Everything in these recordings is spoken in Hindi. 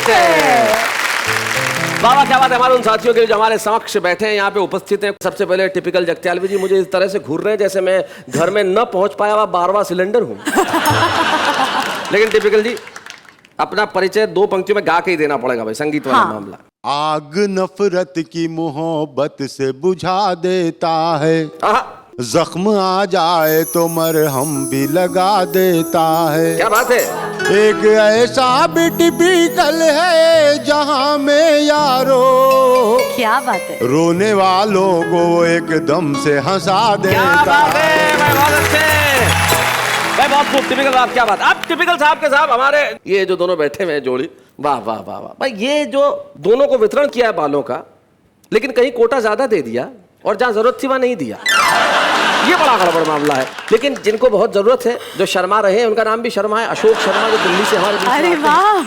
नमस्ते। बाबा क्या बात है हमारे उन साथियों के लिए जो हमारे समक्ष बैठे हैं, यहाँ पे उपस्थित हैं। सबसे पहले टिपिकल जगत्यालवी जी मुझे इस तरह से घूर रहे हैं जैसे मैं घर में न पहुंच पाया हुआ 12वां सिलेंडर हूँ। लेकिन टिपिकल जी अपना परिचय 2 पंक्तियों में गा के ही देना पड़ेगा भाई, संगीत वाला मामला। आग नफरत की मोहब्बत से बुझा देता है, जख्म आ जाए तो मरहम भी लगा देता है। क्या बात है। एक ऐसा भी टिपिकल है जहां में यारो, क्या बात है, रोने वालों को एकदम से हंसा देता है। क्या बात है भाई, बहुत अच्छे भाई, बहुत खूब। टिपिकल बात, क्या बात। आप टिपिकल साहब के साहब हमारे ये जो दोनों बैठे हुए हैं जोड़ी, वाह वाह वाह वाह भाई, ये जो दोनों को वितरण किया है बालों का, लेकिन कहीं कोटा ज्यादा दे दिया और जहां जरूरत थी वहां नहीं दिया, ये बड़ा गड़बड़ मामला है। लेकिन जिनको बहुत जरूरत है, जो शर्मा रहे हैं, उनका नाम भी शर्मा है, अशोक शर्मा, जो दिल्ली से हमारे बीच में आते हैं।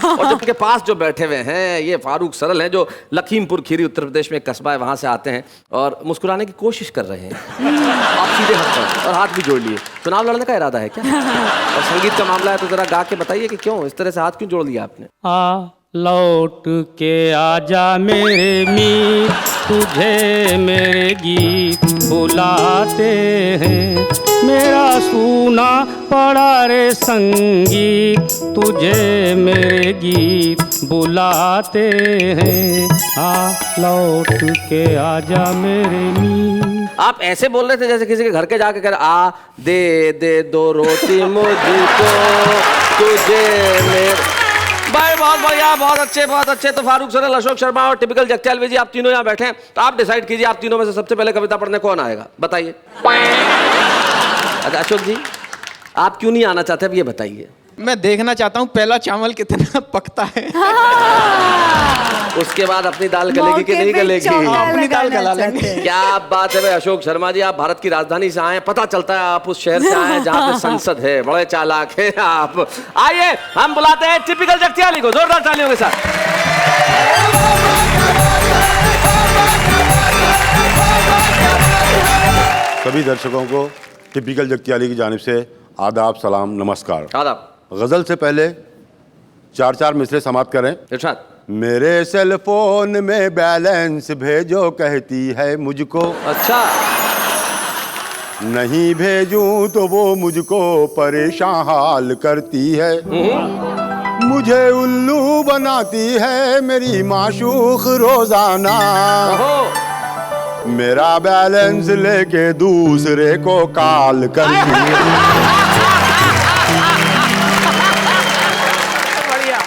और जिनके पास जो बैठे हुए हैं ये फारूक सरल हैं, जो लखीमपुर खीरी उत्तर प्रदेश में एक कस्बा है, वहां से आते हैं और मुस्कुराने की कोशिश कर रहे हैं। आप सीधे हंस पड़े और हाथ भी जोड़ लिए। चुनाव लड़ने का इरादा है क्या? और संगीत का मामला है तो जरा गा के बताइए कि क्यों इस तरह से हाथ क्यों जोड़ लिया आपने? लौट के आजा मेरे मीत, तुझे मेरे गीत बुलाते हैं। मेरा सूना पड़ा रे संगीत, तुझे मेरे गीत बुलाते हैं। लौट के आजा मेरे मीत। आप ऐसे बोल रहे थे जैसे किसी के घर के जाके कर आ दे दो रोटी मुझको, तुझे मेरे। भाई बहुत बढ़िया, बहुत अच्छे बहुत अच्छे। तो फारूक सरल, अशोक शर्मा और टिपिकल जगत्यालवी जी, आप तीनों यहाँ बैठे हैं, तो आप डिसाइड कीजिए आप तीनों में से सबसे पहले कविता पढ़ने कौन आएगा, बताइए। अच्छा अशोक जी, आप क्यों नहीं आना चाहते, अब ये बताइए। मैं देखना चाहता हूँ पहला चावल कितना पकता है। उसके बाद अपनी दाल गलेगी कि नहीं गलेगी। अपनी दाल गला लेंगे। क्या बात है भाई अशोक शर्मा जी, आप भारत की राजधानी से आए, पता चलता है आप उस शहर से आए जहाँ पे संसद है, बड़े चालाक है आप। आइए हम बुलाते हैं टिपिकल जगत्याली को जोरदार तालियों के साथ। सभी दर्शकों को टिपिकल जगत्याली की जानिब से आदाब, सलाम, नमस्कार। आदाब। गजल से पहले 4 मिसरे समाप्त करें। इरशाद। मेरे सेल फोन में बैलेंस भेजो कहती है मुझको, अच्छा नहीं भेजूं तो वो मुझको परेशान हाल करती है। मुझे उल्लू बनाती है मेरी माशूक रोजाना, मेरा बैलेंस लेके दूसरे को कॉल करती है।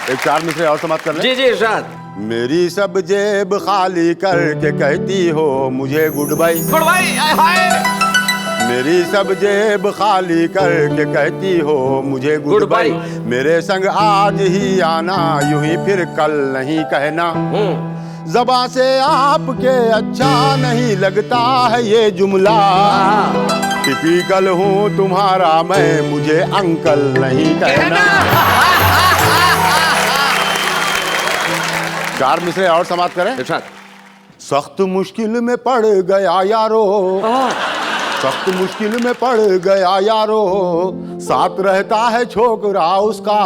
एक 4 मिसरे और समाप्त कर लें। जी जी इरशाद। मेरी सब जेब खाली करके कहती हो मुझे गुड बाय। Good bye. मेरी सब जेब खाली करके कहती हो मुझे गुड बाय। मेरे संग आज ही आना, यूं ही फिर कल नहीं कहना। ज़बां से आपके अच्छा नहीं लगता है ये जुमला। टिपिकल हूँ तुम्हारा मैं, मुझे अंकल नहीं कहना। 4 मिसरे और समाप्त करें। सख्त मुश्किल में पड़ गया यारो, सख्त मुश्किल में पड़ गया यारो, साथ रहता है छोकरा उसका।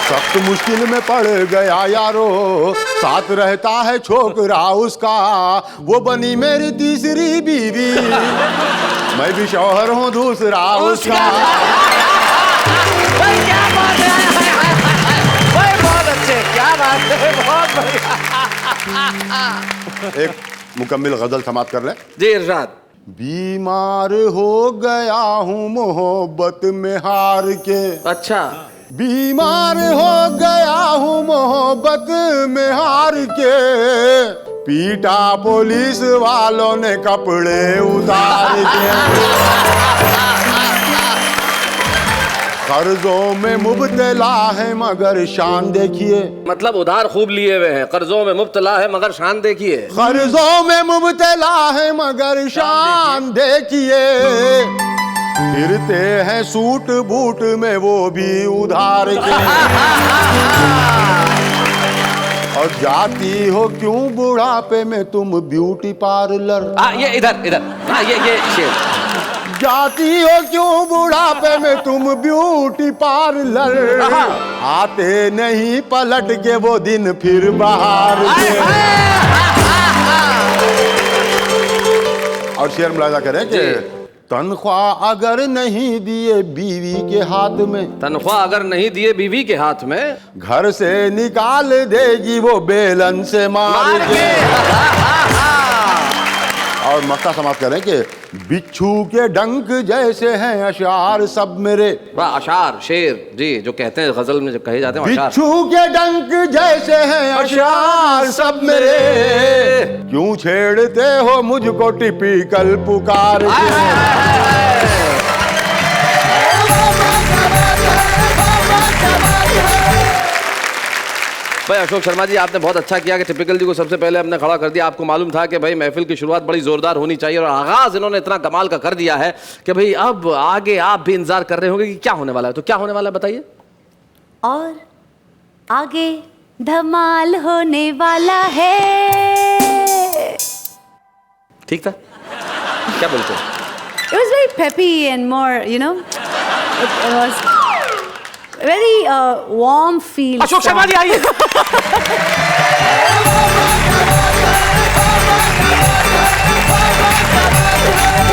सख्त मुश्किल में पड़ गया यारो, साथ रहता है छोकरा उसका। वो बनी मेरी तीसरी बीवी, मैं भी शौहर हूँ दूसरा उसका। क्या बात है, बहुत अच्छे, क्या बात है, बहुत बढ़िया। एक मुकम्मिल गजल समाप्त कर ले। जी इरशाद। बीमार हो गया हूँ मोहब्बत में हार के। अच्छा। बीमार हो गया हूँ मोहब्बत में हार के, पीटा पुलिस वालों ने कपड़े उतार के। कर्जों में मुब्तला है मगर शान देखिए। मतलब उधार खूब लिए हुए हैं, कर्जों में मुब्तला है मगर शान देखिए। कर्जों में मुब्तला है मगर शान देखिए। फिरते हैं सूट बूट में वो भी उधार के। और जाती हो क्यों बुढ़ापे में तुम ब्यूटी पार्लर। ये इधर इधर, ये शेर। जाती हो क्यों बुढ़ापे में तुम ब्यूटी पार्लर, आते नहीं पलट के वो दिन फिर बाहर के। और शेर मुलाजा करें कि तनख्वाह अगर नहीं दिए बीवी के हाथ में, तनख्वाह अगर नहीं दिए बीवी के हाथ में, घर से निकाल देगी वो बेलन से मार के। और मक्का समाप्त करें कि बिच्छू के डंक जैसे हैं अशार सब मेरे। वाह, अशार शेर जी जो कहते हैं गजल में जो कहे जाते हैं अशार। बिच्छू के डंक जैसे हैं अशार सब मेरे, क्यों छेड़ते हो मुझको टिपिकल पुकार के। भाई अशोक शर्मा जी, आपने बहुत अच्छा किया कि टिपिकल जी को सबसे पहले हमने खड़ा कर दिया। आपको मालूम था कि भाई महफिल की शुरुआत बड़ी जोरदार होनी चाहिए और आगाज इन्होंने इतना कमाल का कर दिया है कि भाई अब आगे आप भी इंतजार कर रहे होंगे कि क्या होने वाला है। तो क्या होने वाला है बताइए। और आगे धमाल होने वाला है। ठीक था, क्या बोलते हैं? It was very peppy and more, you know, it was very warm feel. Ashok Sharma ji आइए।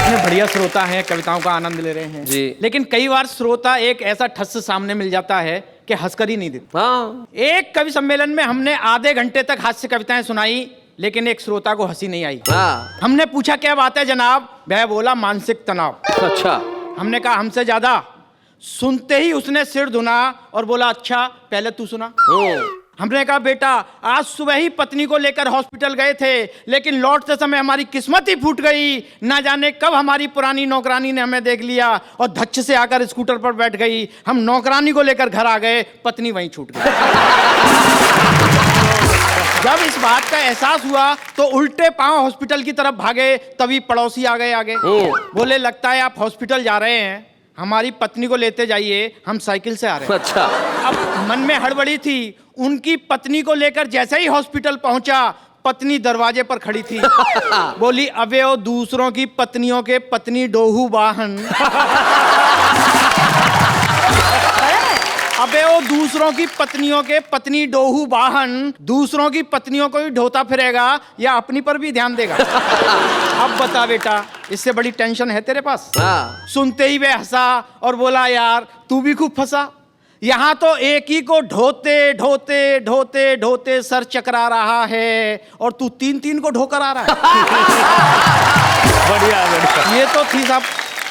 इतने बढ़िया श्रोता हैं, कविताओं का आनंद ले रहे हैं जी। लेकिन कई बार श्रोता एक ऐसा ठस सामने मिल जाता है कि हंसकर ही नहीं देता। हाँ, एक कवि सम्मेलन में हमने आधे घंटे तक हास्य कविताएं सुनाई, लेकिन एक श्रोता को हंसी नहीं आई। हाँ। हमने पूछा क्या बात है जनाब, वह बोला मानसिक तनाव। अच्छा। हमने कहा हमसे ज्यादा। सुनते ही उसने सिर धुना और बोला अच्छा पहले तू सुना। हमने कहा बेटा आज सुबह ही पत्नी को लेकर हॉस्पिटल गए थे, लेकिन लौटते समय हमारी किस्मत ही फूट गई। ना जाने कब हमारी पुरानी नौकरानी ने हमें देख लिया और धच्च से आकर स्कूटर पर बैठ गई। हम नौकरानी को लेकर घर आ गए, पत्नी वहीं छूट गई। जब इस बात का एहसास हुआ तो उल्टे पांव हॉस्पिटल की तरफ भागे, तभी पड़ोसी आ गए आगे। बोले लगता है आप हॉस्पिटल जा रहे हैं, हमारी पत्नी को लेते जाइए, हम साइकिल से आ रहे हैं। अच्छा। अब मन में हड़बड़ी थी। उनकी पत्नी को लेकर जैसे ही हॉस्पिटल पहुंचा, पत्नी दरवाजे पर खड़ी थी। बोली अबे ओ दूसरों की पत्नियों के पत्नी डोहू वाहन। अबे ओ दूसरों की पत्नियों के पत्नी डोहू वाहन, दूसरों की पत्नियों को भी ढोता फिरेगा या अपनी पर भी ध्यान देगा। अब बता बेटा, इससे बड़ी टेंशन है तेरे पास? हाँ। सुनते ही वह हंसा और बोला यार तू भी खूब फंसा। यहाँ तो एक ही को ढोते ढोते ढोते ढोते सर चकरा रहा है और तू तीन तीन को ढोकर आ रहा है। बढ़िया बढ़िया। ये तो थी साहब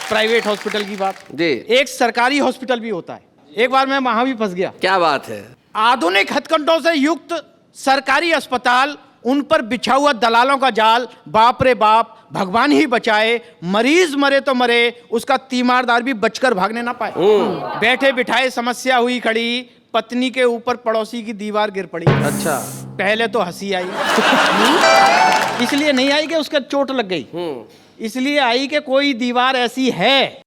प्राइवेट हॉस्पिटल की बात जी। एक सरकारी हॉस्पिटल भी होता है। एक बार मैं वहां भी फंस गया। क्या बात है। आधुनिक हथकंडों से युक्त सरकारी अस्पताल, उन पर बिछा हुआ दलालों का जाल, बाप रे बाप, भगवान ही बचाए। मरीज मरे तो मरे, उसका तीमारदार भी बचकर भागने ना पाए। बैठे बिठाए समस्या हुई खड़ी, पत्नी के ऊपर पड़ोसी की दीवार गिर पड़ी। अच्छा। पहले तो हंसी आई, इसलिए नहीं आई कि उसका चोट लग गई, इसलिए आई कि कोई दीवार ऐसी है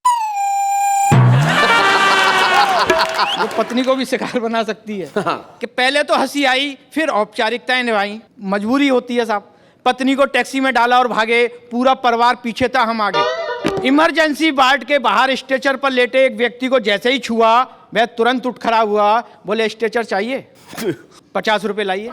वो पत्नी को भी शिकार बना सकती है। कि पहले तो हंसी आई, फिर औपचारिकताएं निभाई। मजबूरी होती है साहब। पत्नी को टैक्सी में डाला और भागे, पूरा परिवार पीछे था, हम आगे। इमरजेंसी वार्ड के बाहर स्ट्रेचर पर लेटे एक व्यक्ति को जैसे ही छुआ, वह तुरंत उठ खड़ा हुआ। बोले स्ट्रेचर चाहिए? 50 रुपए लाइए।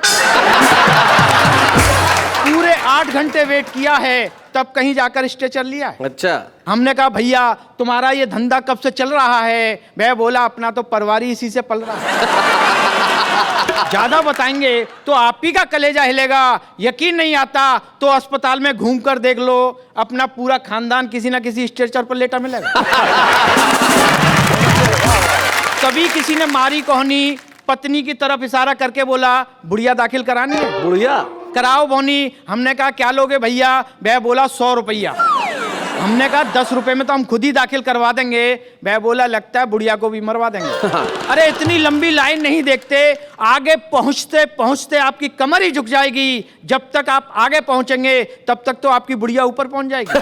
पूरे 8 घंटे वेट किया है, तब कहीं जाकर स्ट्रेचर लिया है। अच्छा। हमने कहा भैया तुम्हारा ये धंधा कब से चल रहा है? वह बोला अपना तो परिवार ही इसी से पल रहा है। ज्यादा बताएंगे तो आप ही का कलेजा हिलेगा। यकीन नहीं आता तो अस्पताल में घूमकर देख लो, अपना पूरा खानदान किसी ना किसी स्ट्रेचर पर लेटा मिलेगा। तभी किसी ने मारी कोहनी, पत्नी की तरफ इशारा करके बोला बुढ़िया दाखिल करानी है? बुढ़िया कराओ बोनी। हमने कहा क्या लोगे भैया? वह बोला 100 रुपया। हमने कहा 10 रुपए में तो हम खुद ही दाखिल करवा देंगे। वह बोला लगता है बुढ़िया को भी मरवा देंगे। अरे इतनी लंबी लाइन नहीं देखते, आगे पहुंचते पहुंचते आपकी कमर ही झुक जाएगी। जब तक आप आगे पहुंचेंगे तब तक तो आपकी बुढ़िया ऊपर पहुंच जाएगी।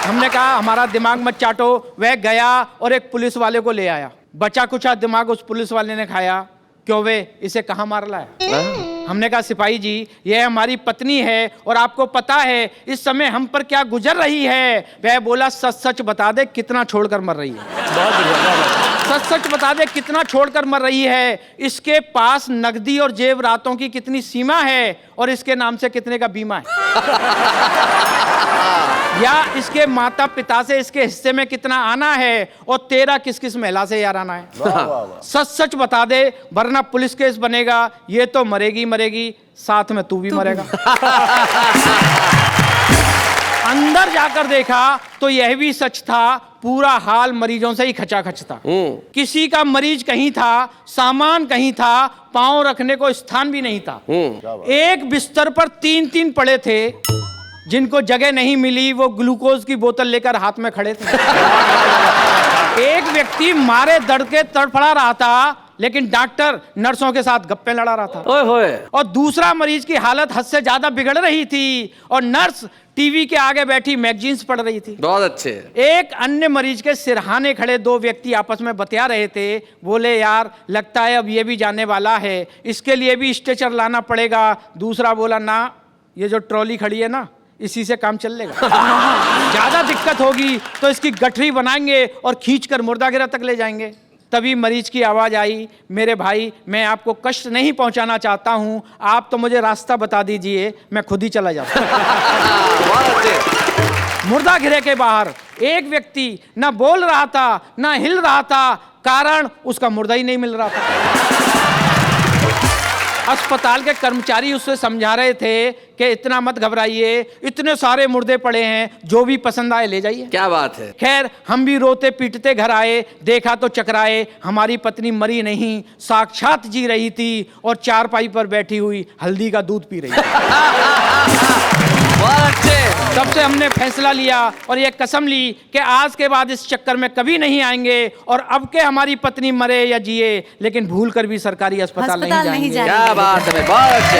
हमने कहा हमारा दिमाग मत चाटो। वह गया और एक पुलिस वाले को ले आया। बचा कुचा दिमाग उस पुलिस वाले ने खाया। क्यों वे इसे कहाँ मार लाया? हमने कहा सिपाही जी यह हमारी पत्नी है और आपको पता है इस समय हम पर क्या गुजर रही है। वह बोला सच सच बता दे कितना छोड़कर मर रही है। बहुत बढ़िया, बहुत बढ़िया। सच सच बता दे कितना छोड़कर मर रही है, इसके पास नकदी और जेवरातों की कितनी सीमा है और इसके नाम से कितने का बीमा है या इसके माता पिता से इसके हिस्से में कितना आना है और तेरा किस किस महिला से यार आना है। सच सच बता दे वरना पुलिस केस बनेगा। ये तो मरेगी मरेगी, साथ में तू भी मरेगा। अंदर जाकर देखा तो यह भी सच था, पूरा हाल मरीजों से ही खचाखच था। किसी का मरीज कहीं था, सामान कहीं था, पांव रखने को स्थान भी नहीं था। एक बिस्तर पर 3-3 पड़े थे, जिनको जगह नहीं मिली वो ग्लूकोज की बोतल लेकर हाथ में खड़े थे। एक व्यक्ति मारे दर्द के तड़फड़ा रहा था, लेकिन डॉक्टर नर्सों के साथ गप्पे लड़ा रहा था। ओए होए। और दूसरा मरीज की हालत हद से ज्यादा बिगड़ रही थी और नर्स टीवी के आगे बैठी मैगजीन्स पढ़ रही थी। बहुत अच्छे। एक अन्य मरीज के सिरहाने खड़े 2 व्यक्ति आपस में बतिया रहे थे। बोले यार लगता है अब ये भी जाने वाला है, इसके लिए भी स्ट्रेचर लाना पड़ेगा। दूसरा बोला ना, ये जो ट्रॉली खड़ी है ना इसी से काम चल लेगा। ज्यादा दिक्कत होगी तो इसकी गठरी बनाएंगे और खींचकर मुर्दागिरा तक ले जाएंगे। तभी मरीज की आवाज आई, मेरे भाई मैं आपको कष्ट नहीं पहुंचाना चाहता हूं, आप तो मुझे रास्ता बता दीजिए, मैं खुद ही चला जाता हूं। मुर्दागिरे के बाहर एक व्यक्ति ना बोल रहा था ना हिल रहा था, कारण उसका मुर्दा ही नहीं मिल रहा था। अस्पताल के कर्मचारी उससे समझा रहे थे कि इतना मत घबराइए, इतने सारे मुर्दे पड़े हैं, जो भी पसंद आए ले जाइए। क्या बात है। खैर हम भी रोते पीटते घर आए, देखा तो चकराए, हमारी पत्नी मरी नहीं, साक्षात जी रही थी और चारपाई पर बैठी हुई हल्दी का दूध पी रही थी। बहुत अच्छे। तब से हमने फैसला लिया और ये कसम ली कि आज के बाद इस चक्कर में कभी नहीं आएंगे और अब के हमारी पत्नी मरे या जिए, लेकिन भूल कर भी सरकारी अस्पताल नहीं जाएंगे। क्या बात है, बहुत अच्छे।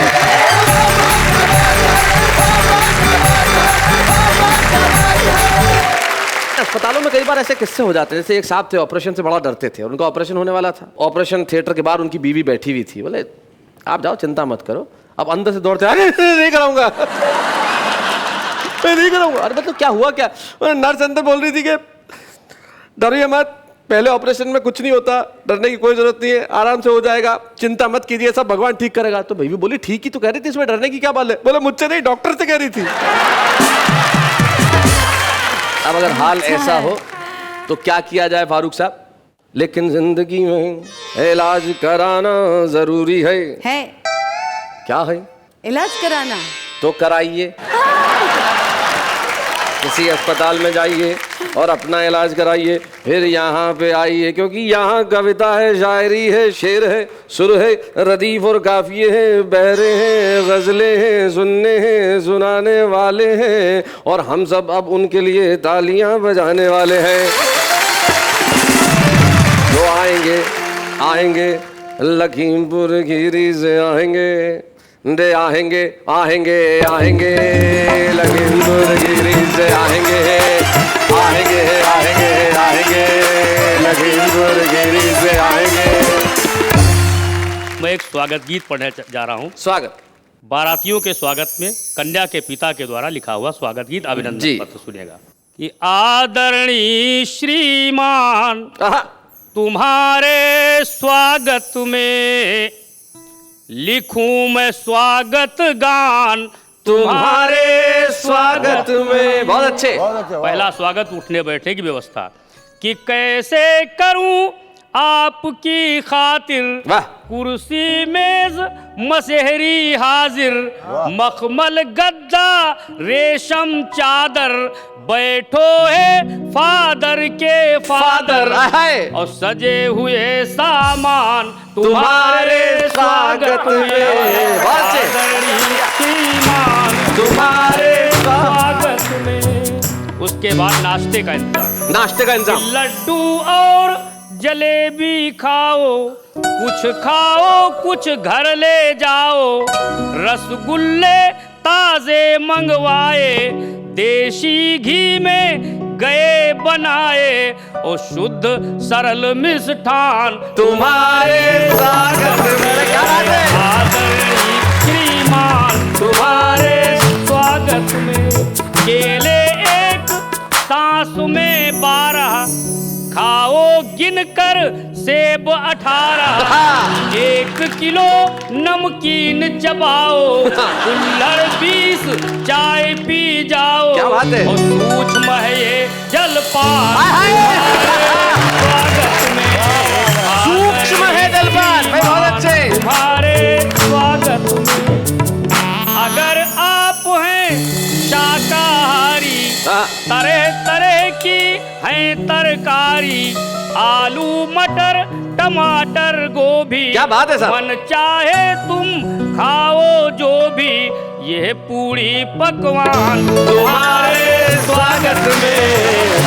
अस्पतालों में कई बार ऐसे किस्से हो जाते हैं, जैसे एक साहब थे ऑपरेशन से बड़ा डरते थे, उनका ऑपरेशन होने वाला था। ऑपरेशन थिएटर के बाहर उनकी बीवी बैठी हुई थी। बोले आप जाओ चिंता मत करो। अब अंदर से दौड़ते, अरे नहीं कराऊंगा, मैं नहीं कराऊंगा। अरे मतलब क्या हुआ क्या? नर्स अंदर बोल रही थी कि डरिए मत, पहले ऑपरेशन में कुछ नहीं होता, डरने की कोई जरूरत नहीं है, आराम से हो जाएगा, चिंता मत कीजिए, सब भगवान ठीक करेगा। तो बीवी बोली ठीक ही तो कह रही थी, इसमें डरने की क्या बात है? बोले मुझसे नहीं, डॉक्टर से कह रही थी। अब अगर हाल ऐसा हो तो क्या किया जाए फारूक साहब? लेकिन जिंदगी में इलाज कराना जरूरी है। क्या है? इलाज कराना तो कराइए, किसी अस्पताल में जाइए और अपना इलाज कराइए, फिर यहाँ पे आइए, क्योंकि यहाँ कविता है, शायरी है, शेर है, सुर है, रदीफ और काफिये हैं, बहरे हैं, गजलें हैं, सुनने हैं, सुनाने वाले हैं, और हम सब अब उनके लिए तालियां बजाने वाले हैं। जो आएंगे आएंगे लखीमपुर खीरी से आएंगे, दे आएंगे आएंगे आएंगे लखीमपुर खीरी से आएंगे, आएंगे आएंगे आएंगे लखीमपुर खीरी से आएंगे। मैं एक स्वागत गीत पढ़ने जा रहा हूँ। स्वागत। बारातियों के स्वागत में कन्या के पिता के द्वारा लिखा हुआ स्वागत गीत, अभिनंदन पत्र सुनिएगा। कि आदरणीय श्रीमान तुम्हारे स्वागत में लिखूं मैं स्वागत गान, तुम्हारे स्वागत में। बहुत अच्छे। पहला स्वागत उठने बैठने की व्यवस्था, कि कैसे करूं आपकी खातिर, कुर्सी मेज मसहरी हाजिर, मखमल गद्दा रेशम चादर, बैठो है फादर के फादर, और सजे हुए सामान तुम्हारे स्वागत में। तुम्हारे स्वागत में। उसके बाद नाश्ते का इंतजाम। नाश्ते का इंतजाम। लड्डू और जलेबी खाओ, कुछ घर ले जाओ, रसगुल्ले ताजे मंगवाए, देशी घी में गए बनाए, और शुद्ध सरल मिष्ठान तुम्हारे स्वागत में। तुम्हारे स्वागत में। केले एक सांस में 12, खाओ गिन कर सेब 18, 1 किलो नमकीन चबाओ, कुल्हड़ 20 चाय पी जाओ। क्या बात है? और सूक्ष्म है ये जलपान स्वागत में। सूक्ष्म है जलपान भाई, बहुत अच्छे। तुम्हारे स्वागत में। अगर आप हैं शाकाहारी, तरह तरह की है तरकारी, आलू मटर टमाटर गोभी, क्या बात है साहब? मन चाहे तुम खाओ जो भी, ये पूरी पकवान तुम्हारे स्वागत में।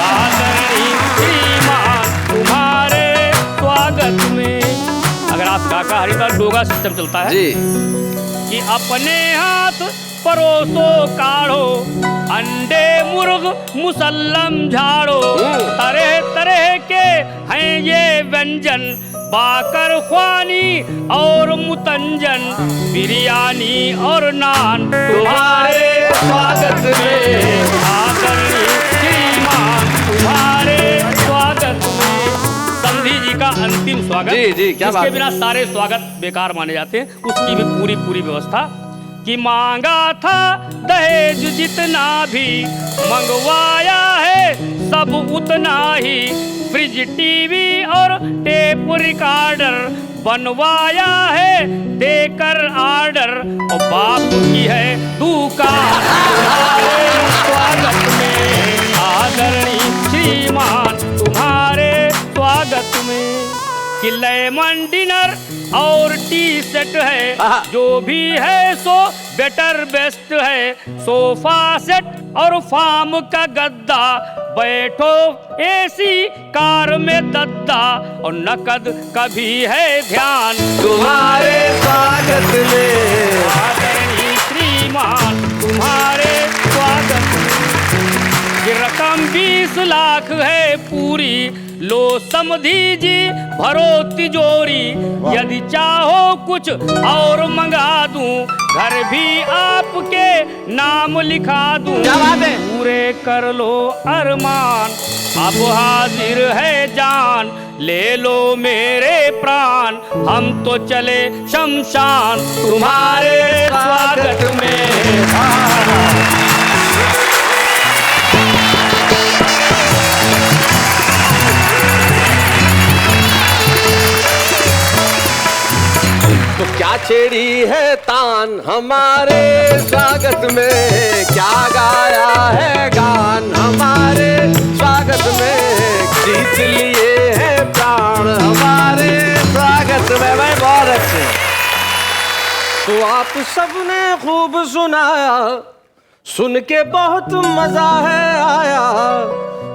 आदरणीय श्रीमान तुम्हारे स्वागत में। अगर आप शाकाहारी का डोगा सिस्टम चलता है जी, कि अपने हाथ परोसो काढ़ो, अंडे मुर्ग मुसल्लम झाड़ो, तरह तरह के हैं ये व्यंजन, बाकर ख्वानी और मुतंजन, बिरयानी और नान तुम्हारे स्वागत में। आदरणीय श्रीमान तुम्हारे स्वागत में। संधि जी का अंतिम स्वागत, जी, जी, क्या बात इसके है? बिना सारे स्वागत बेकार माने जाते हैं, उसकी भी पूरी व्यवस्था कि मांगा था दहेज जितना भी, मंगवाया है सब उतना ही, फ्रिज टीवी और टेप रिकॉर्डर बनवाया है देकर ऑर्डर, और बाप की है दुकान तुम्हारे स्वागत में। आदरणीय श्रीमान तुम्हारे स्वागत में। कि लेमन डिनर और टी सेट है, जो भी है सो बेटर बेस्ट है, सोफा सेट और फार्म का गद्दा, बैठो एसी कार में दद्दा, और नकद कभी है ध्यान तुम्हारे स्वागत में। आदरणीय श्रीमान तुम्हारे स्वागत में। कि रकम 20 लाख है पूरी, लो समधी जी भरो तिजोरी, यदि चाहो कुछ और मंगा दूं, घर भी आपके नाम लिखा दूं। क्या बात है? पूरे कर लो अरमान, अब हाजिर है जान, ले लो मेरे प्राण, हम तो चले शमशान तुम्हारे स्वागत में। तो क्या छेड़ी है तान हमारे स्वागत में, क्या गाया है गान हमारे स्वागत में, जीत लिए हैं प्राण हमारे स्वागत में। भाई बहुत अच्छे। तो आप सबने खूब सुनाया, सुन के बहुत मजा है आया,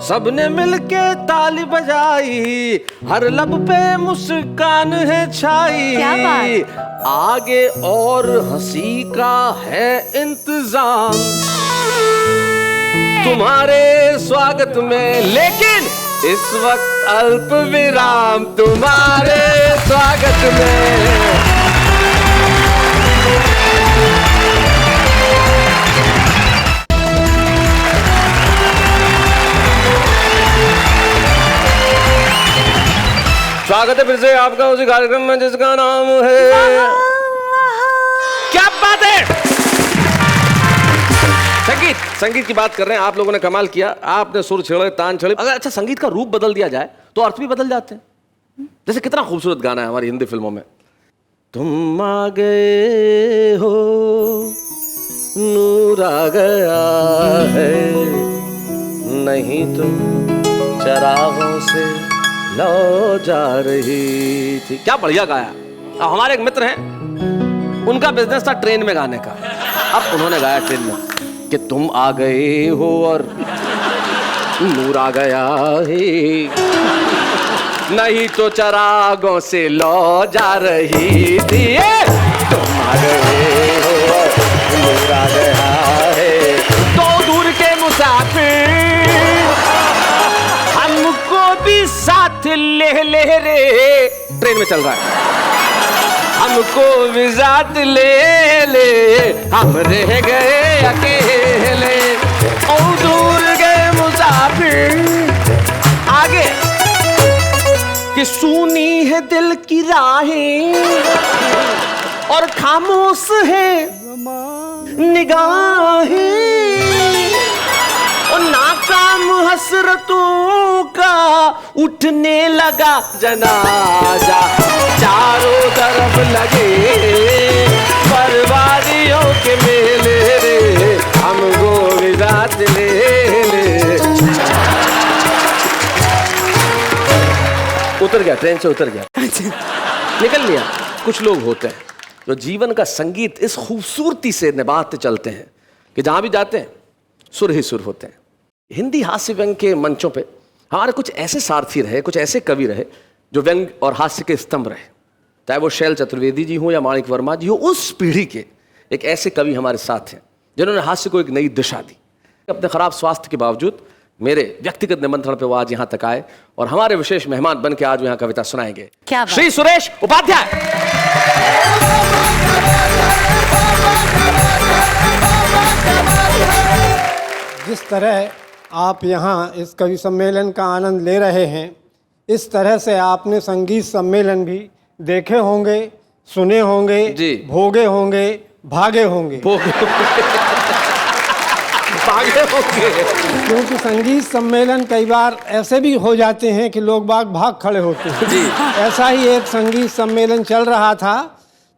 सबने मिलके ताली बजाई, हर लब पे मुस्कान है छाई। क्या बात? आगे और हंसी का है इंतजाम तुम्हारे स्वागत में, लेकिन इस वक्त अल्प विराम तुम्हारे स्वागत में। स्वागत है फिर से आपका उसी कार्यक्रम में जिसका नाम है क्या बात है संगीत। संगीत की बात कर रहे हैं, आप लोगों ने कमाल किया, आपने सुर छेड़े तान छेड़े। अगर अच्छा संगीत का रूप बदल दिया जाए तो अर्थ भी बदल जाते हैं। जैसे कितना खूबसूरत गाना है हमारी हिंदी फिल्मों में, तुम आ गए हो नूर आ गया है, नहीं तुम चरागों से लो जा रही थी। क्या बढ़िया गाया। अब हमारे एक मित्र हैं, उनका बिजनेस था ट्रेन में गाने का। अब उन्होंने गाया ट्रेन में कि तुम आ गए हो और नूर आ गया है, नहीं तो चरागों से लो जा रही थी। तुम आ गए हो और नूर आ गया है, तो दूर के मुसाफिर हमको भी साथ ले ले रे। ट्रेन में चल रहा है, हम हमको भी साथ ले ले, हम रह गए अकेले, ओ दूर गए मुसाफिर। आगे कि सुनी है दिल की राहें और खामोश है निगाहें, और नाकाम हसरतों का उठने लगा जनाजा, चारों तरफ लगे बर्बादियों के मेले रे, हमको भी साथ ले ले। उतर गया, ट्रेन से उतर गया, निकल लिया। कुछ लोग होते हैं जो जीवन का संगीत इस खूबसूरती से निभाते चलते हैं कि जहां भी जाते हैं सुर ही सुर होते हैं। हिंदी हास्य व्यंग के मंचों पे हमारे कुछ ऐसे सारथी रहे, कुछ ऐसे कवि रहे जो व्यंग और हास्य के स्तंभ रहे, चाहे वो शैल चतुर्वेदी जी हो या माणिक वर्मा जी हो। उस पीढ़ी के एक ऐसे कवि हमारे साथ हैं जिन्होंने हास्य को एक नई दिशा दी। अपने खराब स्वास्थ्य के बावजूद मेरे व्यक्तिगत निमंत्रण पे वो आज यहाँ तक आए और हमारे विशेष मेहमान बन के आज यहाँ कविता सुनाएंगे। क्या बात? श्री सुरेश उपाध्याय। जिस तरह आप यहाँ इस कवि सम्मेलन का आनंद ले रहे हैं, इस तरह से आपने संगीत सम्मेलन भी देखे होंगे, सुने होंगे जी। भोगे होंगे, भागे होंगे। भागे होंगे। क्योंकि संगीत सम्मेलन कई बार ऐसे भी हो जाते हैं कि लोग बाग भाग खड़े होते हैं जी। ऐसा ही एक संगीत सम्मेलन चल रहा था,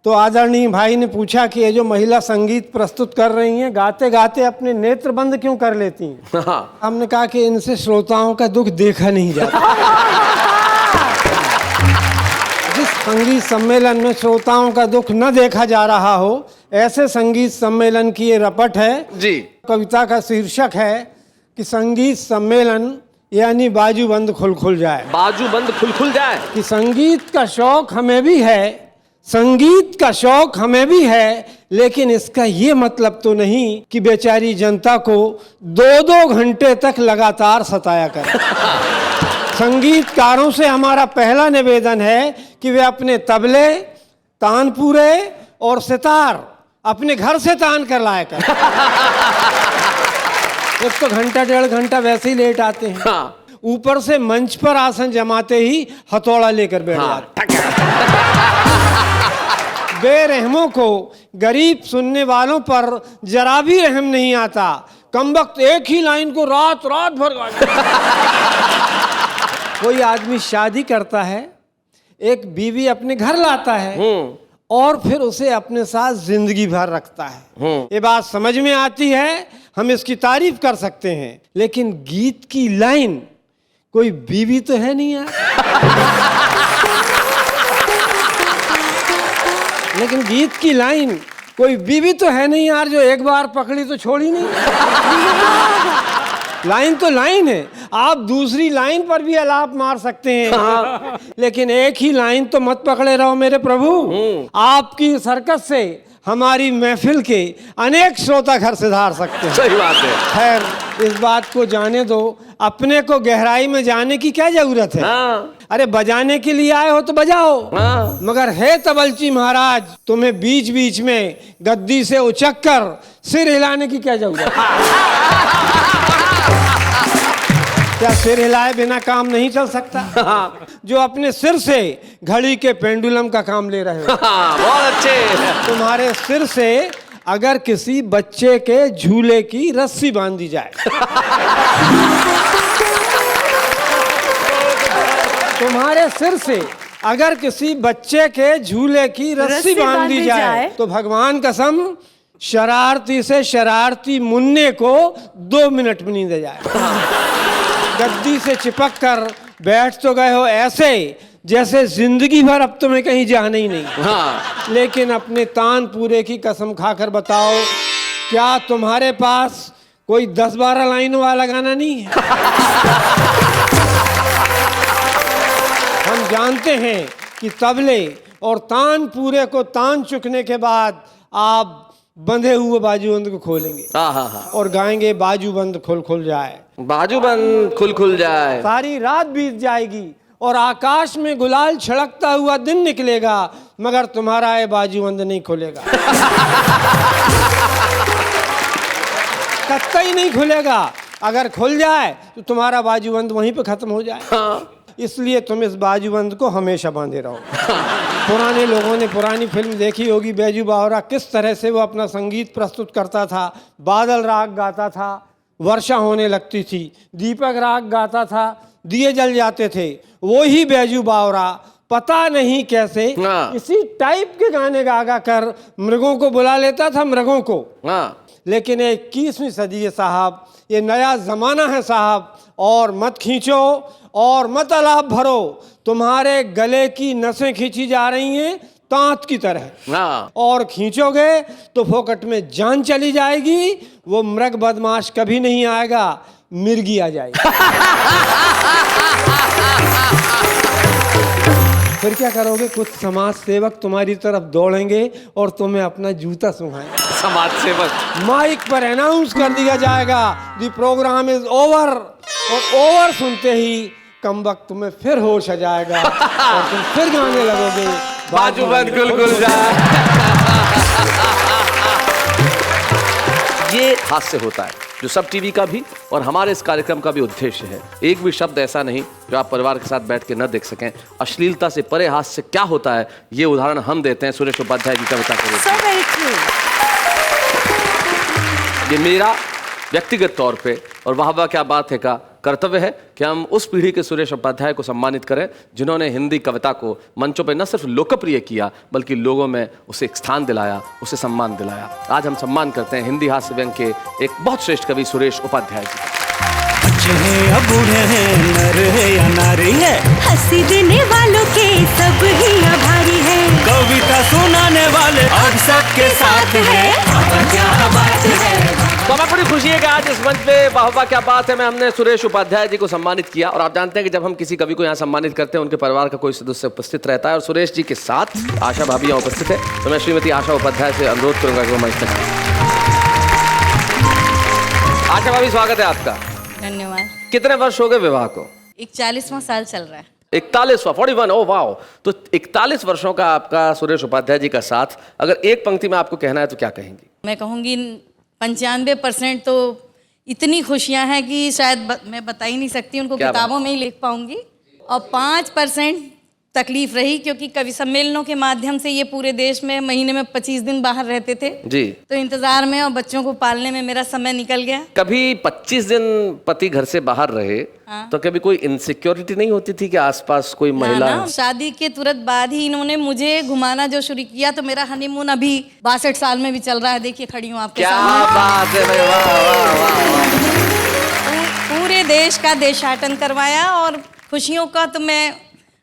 तो आदरणीय भाई ने पूछा कि ये जो महिला संगीत प्रस्तुत कर रही हैं, गाते गाते अपने नेत्र बंद क्यों कर लेती हैं? हाँ। हमने कहा कि इनसे श्रोताओं का दुख देखा नहीं जाता। जिस संगीत सम्मेलन में श्रोताओं का दुख न देखा जा रहा हो, ऐसे संगीत सम्मेलन की ये रपट है जी। कविता का शीर्षक है कि संगीत सम्मेलन यानी बाजू बंद खुल खुल जाए। बाजू बंद खुल खुल जाए। कि संगीत का शौक हमें भी है, संगीत का शौक हमें भी है, लेकिन इसका ये मतलब तो नहीं कि बेचारी जनता को 2-2 घंटे तक लगातार सताया करे। संगीतकारों से हमारा पहला निवेदन है कि वे अपने तबले, तानपुरे और सितार अपने घर से तान कर लाया करें। एक तो घंटा 1.5 घंटा वैसे ही लेट आते हैं, हाँ। ऊपर से मंच पर आसन जमाते ही हथौड़ा लेकर बैठ जाते हैं। बेरहमों को, गरीब सुनने वालों पर जरा भी रहम नहीं आता। कमबख्त एक ही लाइन को रात रात भर गाते। कोई आदमी शादी करता है, एक बीवी अपने घर लाता है और फिर उसे अपने साथ जिंदगी भर रखता है। ये बात समझ में आती है, हम इसकी तारीफ कर सकते हैं, लेकिन गीत की लाइन कोई बीवी तो है नहीं यार। लेकिन गीत की लाइन कोई बीवी तो है नहीं यार, जो एक बार पकड़ी तो छोड़ी नहीं। लाइन तो लाइन है, आप दूसरी लाइन पर भी आलाप मार सकते हैं, लेकिन एक ही लाइन तो मत पकड़े रहो मेरे प्रभु। आपकी सरकस से हमारी महफिल के अनेक श्रोता घर से धार सकते हैं। सही बात है। खैर, इस बात को जाने दो, अपने को गहराई में जाने की क्या जरूरत है। हाँ। अरे बजाने के लिए आए हो तो बजाओ। हाँ। मगर हे तबलची महाराज, तुम्हें बीच बीच में गद्दी से उचक कर सिर हिलाने की क्या जरूरत है? क्या सिर हिलाए बिना काम नहीं चल सकता? जो अपने सिर से घड़ी के पेंडुलम का काम ले रहे हो। बहुत अच्छे। तुम्हारे सिर से अगर किसी बच्चे के झूले की रस्सी बांधी जाए, तुम्हारे सिर से अगर किसी बच्चे के झूले की रस्सी बांधी जाए, तो भगवान कसम शरारती से शरारती मुन्ने को 2 मिनट में नींद जाए। गद्दी से चिपक कर बैठ तो गए हो ऐसे जैसे जिंदगी भर अब तुम्हें कहीं जाना ही नहीं। हाँ। लेकिन अपने तानपुरे की कसम खाकर बताओ, क्या तुम्हारे पास कोई 10-12 लाइनों वाला गाना नहीं है? हम जानते हैं कि तबले और तानपुरे को तान चुकने के बाद आप बंधे हुए बाजूबंद को खोलेंगे। हाँ हाँ हाँ। और गाएंगे बाजूबंद खुल खुल जाए, बाजू बंद खुल खुल जाए। सारी रात बीत जाएगी और आकाश में गुलाल छिड़कता हुआ दिन निकलेगा, मगर तुम्हारा ये बाजूबंद नहीं खुलेगा। कतई नहीं खुलेगा। अगर खुल जाए तो तुम्हारा बाजूबंद वहीं पे खत्म हो जाए। इसलिए तुम इस बाजूबंद को हमेशा बांधे रहो। पुराने लोगों ने पुरानी फिल्म देखी होगी, बैजू बावरा किस तरह से वो अपना संगीत प्रस्तुत करता था। बादल राग गाता था, वर्षा होने लगती थी। दीपक राग गाता था, दिए जल जाते थे। वो ही बैजू बावरा पता नहीं कैसे इसी टाइप के गाने गा कर मृगों को बुला लेता था, मृगों को। लेकिन 21वीं सदी है साहब, ये नया जमाना है साहब, और मत खींचो और मत अलाप भरो। तुम्हारे गले की नसें खींची जा रही हैं तांत की तरह, और खींचोगे तो फोकट में जान चली जाएगी। वो मृग बदमाश कभी नहीं आएगा, मिर्गी आ जाएगी। फिर क्या करोगे? कुछ समाज सेवक तुम्हारी तरफ दौड़ेंगे और तुम्हें अपना जूता सुंघाएंगे। समाज सेवक, माइक पर अनाउंस कर दिया जाएगा, द प्रोग्राम इज ओवर। और ओवर सुनते ही कमबख्त तुम्हें फिर होश आ जाएगा और तुम फिर गाने लगोगे, बाजूबंद गुल जाए। ये हास्य होता है जो सब टीवी का भी और हमारे इस कार्यक्रम का भी उद्देश्य है। एक भी शब्द ऐसा नहीं जो आप परिवार के साथ बैठ के न देख सकें। अश्लीलता से परे हास्य क्या होता है, ये उदाहरण हम देते हैं सुरेश उपाध्याय की कविता के रूप में। ये मेरा व्यक्तिगत तौर पे और वाह वाह क्या बात है का कर्तव्य है कि हम उस पीढ़ी के सुरेश उपाध्याय को सम्मानित करें जिन्होंने हिंदी कविता को मंचों पर न सिर्फ लोकप्रिय किया बल्कि लोगों में उसे एक स्थान दिलाया, उसे सम्मान दिलाया। आज हम सम्मान करते हैं हिंदी हास्य व्यंग के एक बहुत श्रेष्ठ कवि सुरेश उपाध्याय जी। बच्चे हैं या बूढ़े हैं, नर है या नारी है, हंसी देने वालों के सब ही आभारी है। कविता सुनाने वाले अब सबके साथ है। क्या बात है। तो हमें बड़ी खुशी है कि आज इस मंच पे वाह वाह क्या बात है में हमने सुरेश उपाध्याय जी को सम्मानित किया। और आप जानते हैं कि जब हम किसी कवि को यहाँ सम्मानित करते हैं उनके परिवार का कोई सदस्य उपस्थित रहता है, और सुरेश जी के साथ आशा भाभी यहाँ उपस्थित है। तो मैं श्रीमती आशा उपाध्याय से अनुरोध करूंगा कि वो मंच तक आएं। आशा भाभी, स्वागत है आपका। धन्यवाद। कितने वर्ष हो गए विवाह को? 41वां साल चल रहा है। 41वां, 41, ओ वाओ। तो 41 वर्षों का आपका सुरेश उपाध्याय जी का साथ, अगर एक पंक्ति में आपको कहना है तो क्या कहेंगी? मैं कहूँगी 95% तो इतनी खुशियाँ हैं कि शायद मैं बता ही नहीं सकती, उनको किताबों में ही लिख पाऊंगी। और 5% तकलीफ रही, क्योंकि कवि सम्मेलनों के माध्यम से ये पूरे देश में महीने में 25 दिन बाहर रहते थे जी, तो इंतजार में और बच्चों को पालने में मेरा समय निकल गया। कभी 25 दिन पति घर से बाहर रहे तो कभी कोई इनसिक्योरिटी नहीं होती थी कि आसपास कोई महिला? ना, शादी के तुरंत बाद ही इन्होंने मुझे घुमाना जो शुरू किया, तो मेरा हनीमून अभी 62 साल में भी चल रहा है। देखिए खड़ी हूँ आपके सामने। क्या बात है भाई, वाह वाह वाह। पूरे देश का देशाटन करवाया, और खुशियों का तो मैं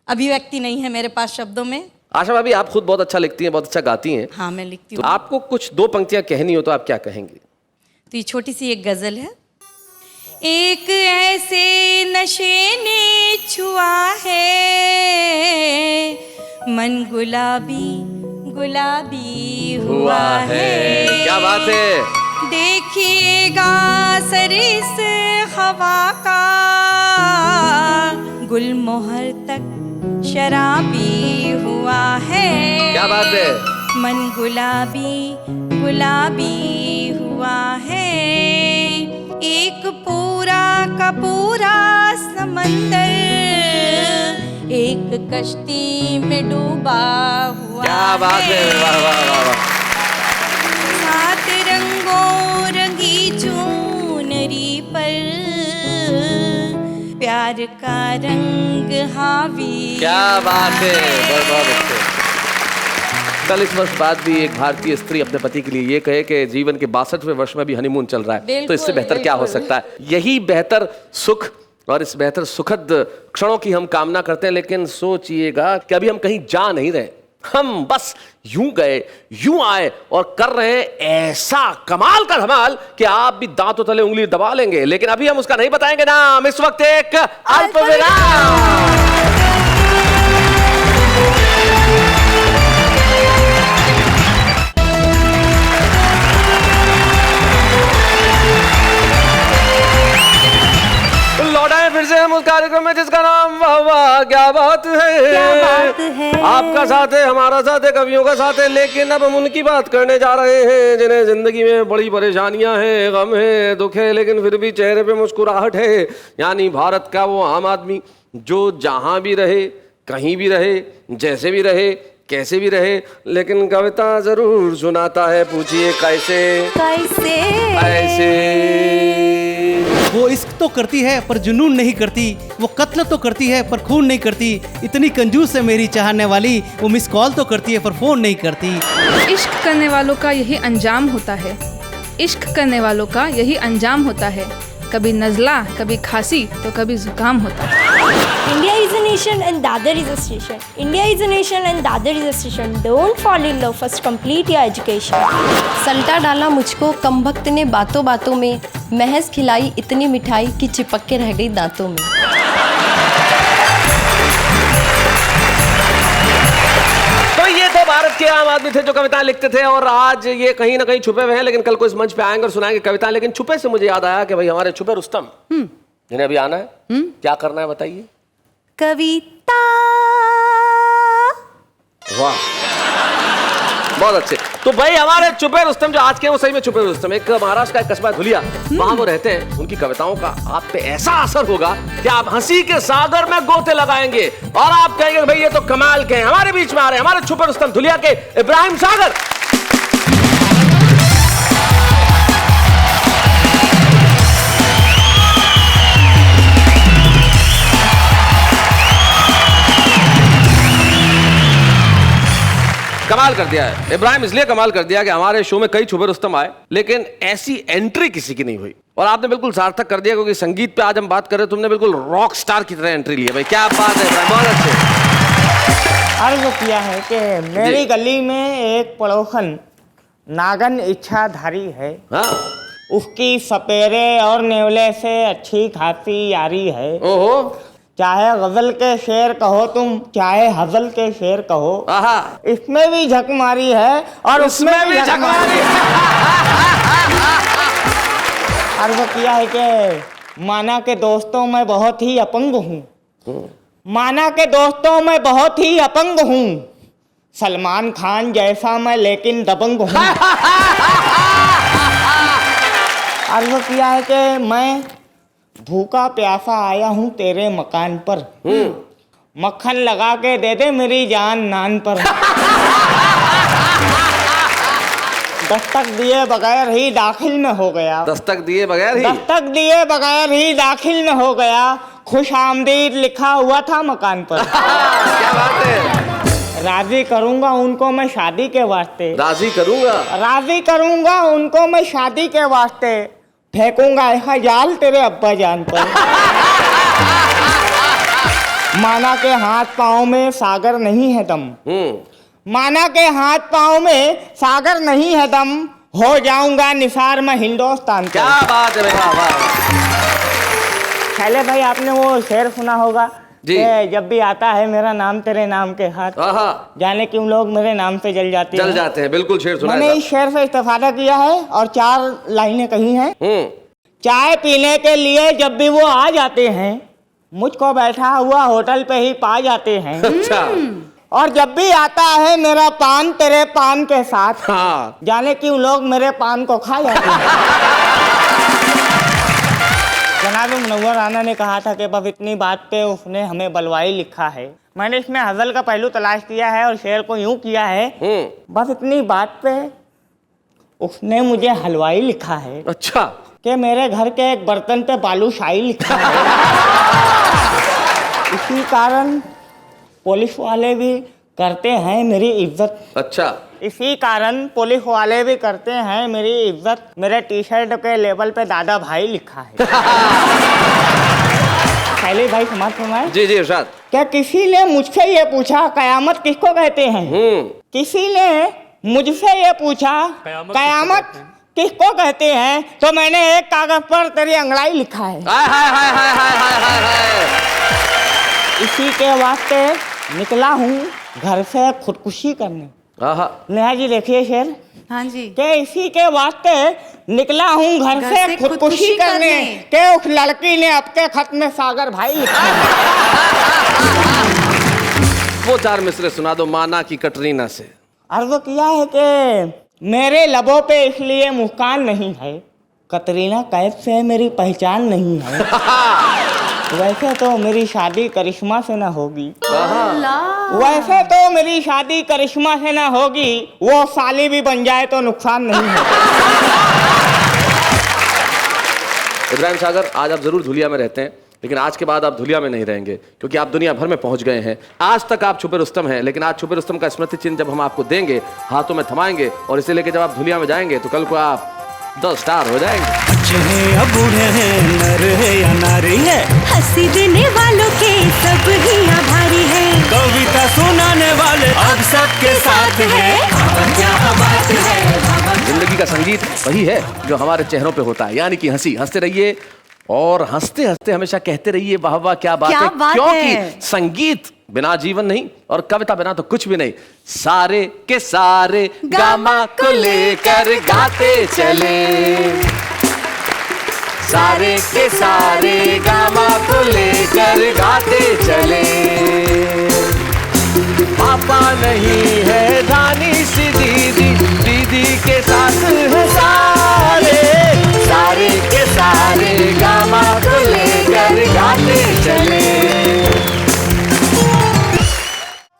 अभिव्यक्ति नहीं है मेरे पास शब्दों में। आशा भाभी, आप खुद बहुत अच्छा लिखती हैं, बहुत अच्छा गाती हैं। हाँ, मैं लिखती तो हूँ। आपको कुछ 2 पंक्तियां कहनी हो तो आप क्या कहेंगी? तो ये छोटी सी एक गजल है। एक ऐसे नशे ने छुआ है, मन गुलाबी गुलाबी हुआ है। क्या बात है। देखिएगा सरिस हवा का, गुलमोहर तक शराबी हुआ है। क्या बात है। मन गुलाबी गुलाबी हुआ है। एक पूरा का पूरा समंदर एक कश्ती में डूबा हुआ। क्या बात है, वाह वाह वाह वाह। 7 रंगों रंगी चुनरी पर प्यार का रंग हावी। क्या बात है, बहुत अच्छे। 40 वर्ष बाद भी एक भारतीय स्त्री अपने पति के लिए ये कहे कि जीवन के 62वें वर्ष में भी हनीमून चल रहा है, तो इससे बेहतर क्या हो सकता है? यही बेहतर सुख और इस बेहतर सुखद क्षणों की हम कामना करते हैं। लेकिन सोचिएगा कि अभी हम कहीं जा नहीं रहे, हम बस यूं गए यूं आए और कर रहे हैं ऐसा कमाल का धमाल कि आप भी दांतों तले उंगली दबा लेंगे। लेकिन अभी हम उसका नहीं बताएंगे नाम। इस वक्त एक अल्प विराम। लौटाए फिर से हम उस कार्यक्रम में में जिसका नाम वाह वाह क्या बात है, क्या बात है। आपका साथ है, हमारा साथ है, कवियों का साथ है, लेकिन अब हम उनकी बात करने जा रहे हैं जिन्हें जिंदगी में बड़ी परेशानियां हैं, गम है, दुख है, लेकिन फिर भी चेहरे पे मुस्कुराहट है। यानी भारत का वो आम आदमी जो जहां भी रहे, कहीं भी रहे, जैसे भी रहे, कैसे भी रहे, लेकिन कविता जरूर सुनाता है। पूछिए कैसे? कैसे? ऐसे। वो इश्क तो करती है पर जुनून नहीं करती, वो कत्ल तो करती है पर खून नहीं करती, इतनी कंजूस है मेरी चाहने वाली, वो मिस कॉल तो करती है पर फोन नहीं करती। इश्क करने वालों का यही अंजाम होता है, इश्क करने वालों का यही अंजाम होता है, कभी नज़ला, कभी खांसी तो कभी जुकाम होता है। India is a nation and Dadar is a station. India is a nation and Dadar is a station. Don't fall in love, first complete your education. सल्टा डाला मुझको कम वक्त ने बातों बातों में, महज खिलाई इतनी मिठाई कि चिपक के रह गई दांतों में। तो ये तो भारत के आम आदमी थे जो कविताएं लिखते थे, और आज ये कहीं ना कहीं छुपे हुए हैं, लेकिन कल को इस मंच पे आएंगे और सुनाएंगे कविताएं। लेकिन छुपे से मुझे याद आया कि भाई हमारे छुपे रुस्तम जिन्हें अभी आना है, क्या करना है बताइए? कविता। वाह, बहुत अच्छे। तो भाई हमारे छुपे रुस्तम जो आज के, वो सही में छुपे रुस्तम, एक महाराष्ट्र का एक कस्बा धुलिया, वहां वो रहते हैं। उनकी कविताओं का आप पे ऐसा असर होगा कि आप हंसी के सागर में गोते लगाएंगे और आप कहेंगे भाई ये तो कमाल के हैं। हमारे बीच में आ रहे हैं हमारे छुपे रुस्तम धुलिया के इब्राहिम सागर। कमाल कर दिया है इब्राहिम, इसलिए कमाल कर दिया कि हमारे शो में कई छुपे रुस्तम आए, लेकिन ऐसी एंट्री किसी की नहीं हुई, और आपने बिल्कुल सार्थक कर दिया, क्योंकि संगीत पे आज हम बात कर रहे हैं, तुमने बिल्कुल रॉक स्टार की तरह एंट्री ली है भाई। क्या बात है इब्राहिम, बहुत अच्छे। अर्ज किया है कि मेरी गली में एक पड़ोसन नागन इच्छाधारी है, हाँ, उसकी सपेरे और नेवले से अच्छी खासी यारी है। ओहो, चाहे गजल के शेर कहो तुम, चाहे हजल के शेर कहो, आहा, इसमें भी झक मारी है और उसमें भी झक मारी है। अर्ज किया है कि माना के दोस्तों मैं बहुत ही अपंग हूँ, माना के दोस्तों मैं बहुत ही अपंग हूँ, सलमान खान जैसा मैं लेकिन दबंग हूँ। अर्ज किया है कि मैं भूखा प्यासा आया हूँ तेरे मकान पर, मक्खन लगा के दे दे मेरी जान नान पर। दस्तक दिए बगैर ही दाखिल में हो गया, दस्तक दिए बगैर ही, दस्तक दिए बगैर ही दाखिल में हो गया, खुश आमदीद लिखा हुआ था मकान पर। क्या बात है। राजी करूंगा उनको मैं शादी के वास्ते, राजी करूंगा, राजी करूंगा उनको मैं शादी के वास्ते, फेंकूंगा ऐसा जाल तेरे अब्बा जान पर। माना के हाथ पाँव में सागर नहीं है दम, माना के हाथ पाँव में सागर नहीं है दम, हो जाऊंगा निसार में हिंदुस्तान। क्या बात है भाई, वाह वाह। पहले भाई आपने वो शेर सुना होगा जी, जब भी आता है मेरा नाम तेरे नाम के हाथ, जाने क्यों लोग मेरे नाम से जल जाते हैं। बिल्कुल शेर सुना मैंने इस शेर से इस्तेफादा किया है और 4 लाइनें कही हैं। चाय पीने के लिए जब भी वो आ जाते हैं, मुझको बैठा हुआ होटल पे ही पा जाते हैं। अच्छा। और जब भी आता है मेरा पान तेरे पान के साथ, हाँ, जाने क्यों लोग मेरे पान को खा जाते हैं। जनाब मुनव्वर राना ने कहा था कि बस इतनी बात पे उसने हमें बलवाई लिखा है। मैंने इसमें हजल का पहलू तलाश किया है और शेर को यूं किया है, बस इतनी बात पे उसने मुझे हलवाई लिखा है। अच्छा, कि मेरे घर के एक बर्तन पे बालूशाही लिखा है। इसी कारण पुलिस वाले भी करते हैं मेरी इज्जत। अच्छा, इसी कारण पुलिस वाले भी करते हैं मेरी इज्जत। मेरे टी शर्ट के लेबल पे दादा भाई लिखा है। पहले भाई समाज फरमाए। जी जी इरशाद। क्या किसी ने मुझसे ये पूछा कयामत किसको कहते हैं? किसी ने मुझसे ये पूछा कयामत किसको कहते हैं, तो मैंने एक कागज पर तेरी अंगड़ाई लिखा है। इसी के वास्ते निकला हूँ घर से खुदकुशी करने। आहा, नेहा जी देखिए शेर हाँ जी। के इसी के वास्ते निकला हूँ घर से खुदकुशी करने के उस लड़की ने आपके खत में सागर भाई लिखा। वो 4 मिसरे सुना दो माना की कटरीना से। अर्ज किया है कि मेरे लबों पे इसलिए मुस्कान नहीं है, कतरीना कैफ से मेरी पहचान नहीं है। वैसे तो मेरी शादी करिश्मा से ना होगी, वैसे तो मेरी शादी करिश्मा से ना होगी, वो साली भी बन जाए तो नुकसान नहीं है। इब्राहिम सागर, आज आप जरूर धुलिया में रहते हैं, लेकिन आज के बाद आप धुलिया में नहीं रहेंगे, क्योंकि आप दुनिया भर में पहुंच गए हैं। आज तक आप छुपे रुस्तम हैं, लेकिन आज छुपे रुस्तम का स्मृति चिन्ह जब हम आपको देंगे, हाथों में थमाएंगे, और इसे लेके जब आप धुलिया में जाएंगे तो कल को आप 10 स्टार हो जाएंगे। अच्छे हैं या बूढ़े हैं, नर है या नारी है, हंसी देने वालों के सब ही आभारी है, कविता सुनाने वाले अब सबके साथ है। क्या बात है। जिंदगी का संगीत वही है जो हमारे चेहरों पे होता है, यानी कि हंसी। हंसते रहिए और हंसते हंसते हमेशा कहते रहिए वाह वाह क्या बात है, क्योंकि संगीत बिना जीवन नहीं और कविता बिना तो कुछ भी नहीं। सारे के सारे गामा को लेकर गाते चले, सारे के सारे गामा को लेकर गाते चले। पापा नहीं